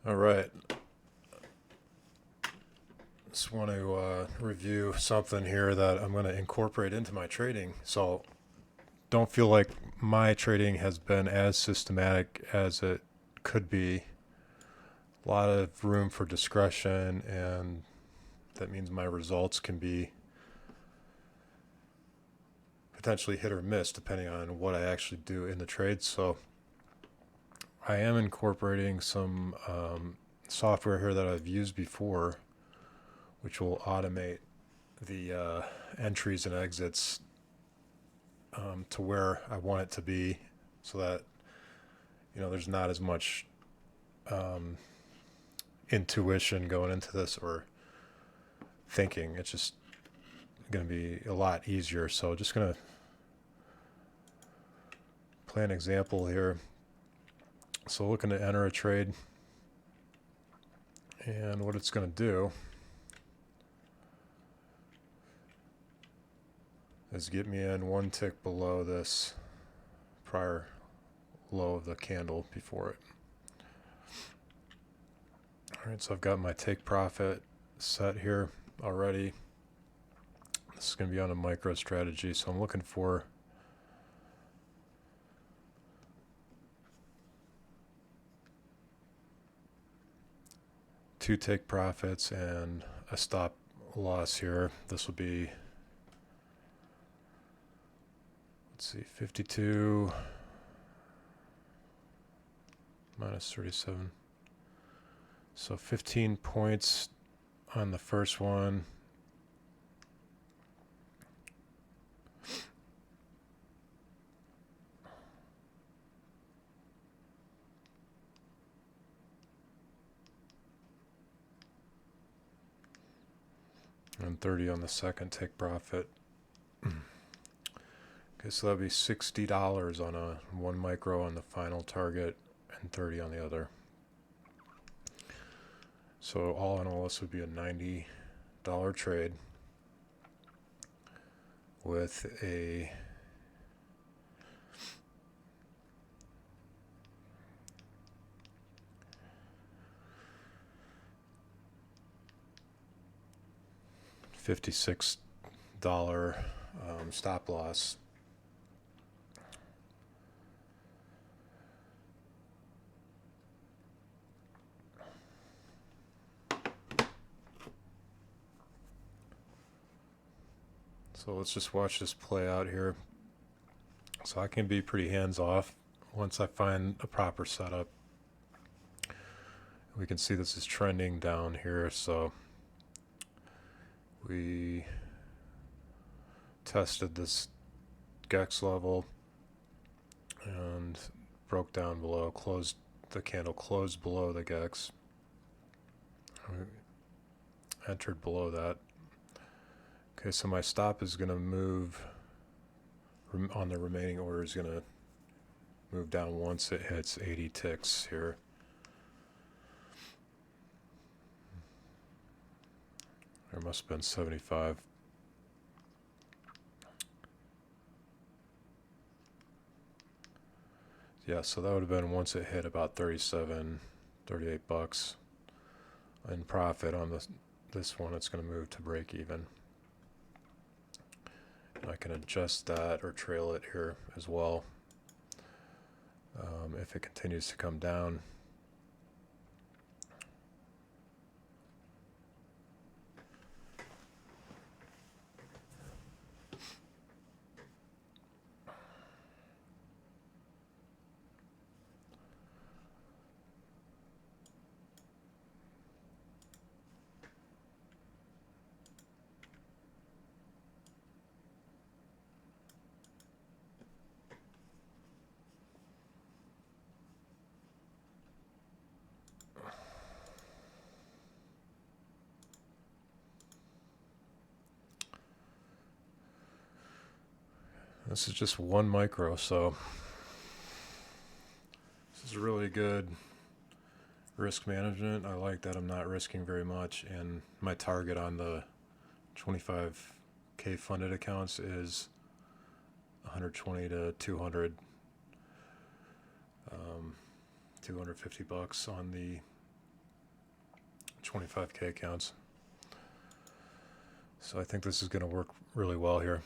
All right. Just want to review something here that I'm going to incorporate into my trading. So don't feel like my trading has been as systematic as it could be. A lot of room for discretion, and that means my results can be potentially hit or miss depending on what I actually do in the trade. So I am incorporating some software here that I've used before, which will automate the entries and exits to where I want it to be, so that there's not as much um, intuition going into this or thinking. It's just going to be a lot easier. So just going to play an example here. So looking to enter a trade, and what it's going to do is get me in one tick below this prior low of the candle before it. All right, so I've got my take profit set here already. This is going to be on a micro strategy, so I'm looking for two take profits and a stop loss here. This will be, let's see, 52 minus 37. So 15 points on the first one. And 30 on the second take profit. Okay, so that'd be $60 on a one micro on the final target and 30 on the other. So all in all, this would be a $90 trade with a $56 stop loss. So let's just watch this play out here. So I can be pretty hands off once I find a proper setup. We can see this is trending down here, so we tested this GEX level and broke down below, closed the candle, closed below the GEX. We entered below that. Okay, so my stop is going to move on the remaining order, is going to move down once it hits 80 ticks here. There must have been 75. Yeah, so that would have been once it hit about 37, 38 bucks in profit on this one. It's going to move to break even. And I can adjust that or trail it here as well if it continues to come down. This is just one micro, so this is really good risk management. I like that I'm not risking very much, and my target on the 25K funded accounts is 120 to 200, 250 bucks on the 25K counts. So I think this is going to work really well here.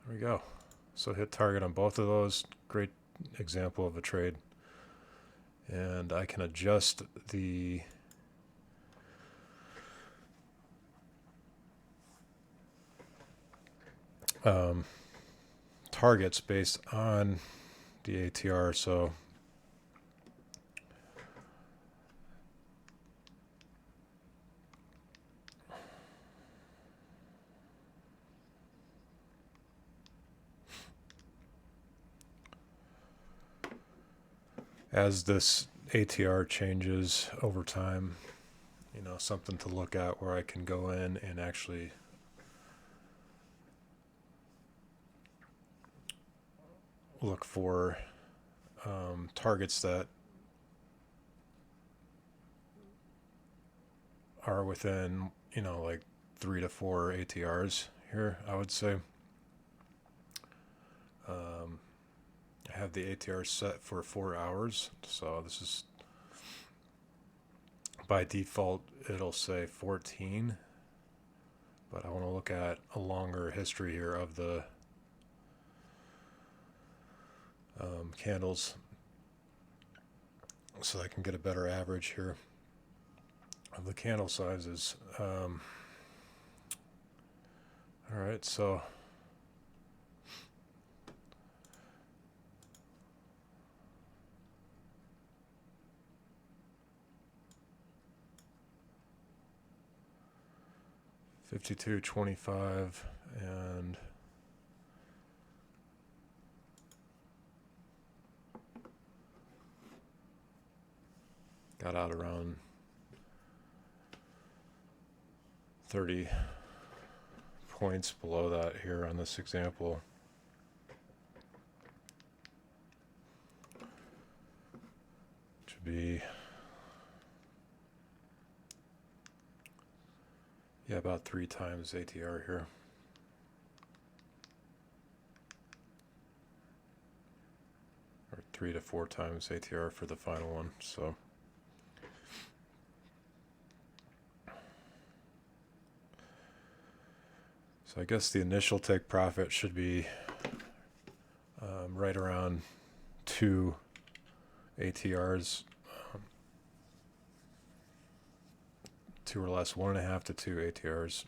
There we go. So hit target on both of those. Great example of a trade. And I can adjust the targets based on the ATR. So as this ATR changes over time, you know, something to look at where I can go in and actually look for targets that are within, you know, like 3 to 4 ATRs here, I would say. I have the ATR set for 4 hours, so this is by default it'll say 14, but I want to look at a longer history here of the candles so I can get a better average here of the candle sizes. Alright, so $52.25 and got out around 30 points below that here on this example. Which would be, yeah, about 3 times ATR here. Or 3 to 4 times ATR for the final one, so. So I guess the initial take profit should be right around 2 ATRs, 2 or less, 1.5 to 2 ATRs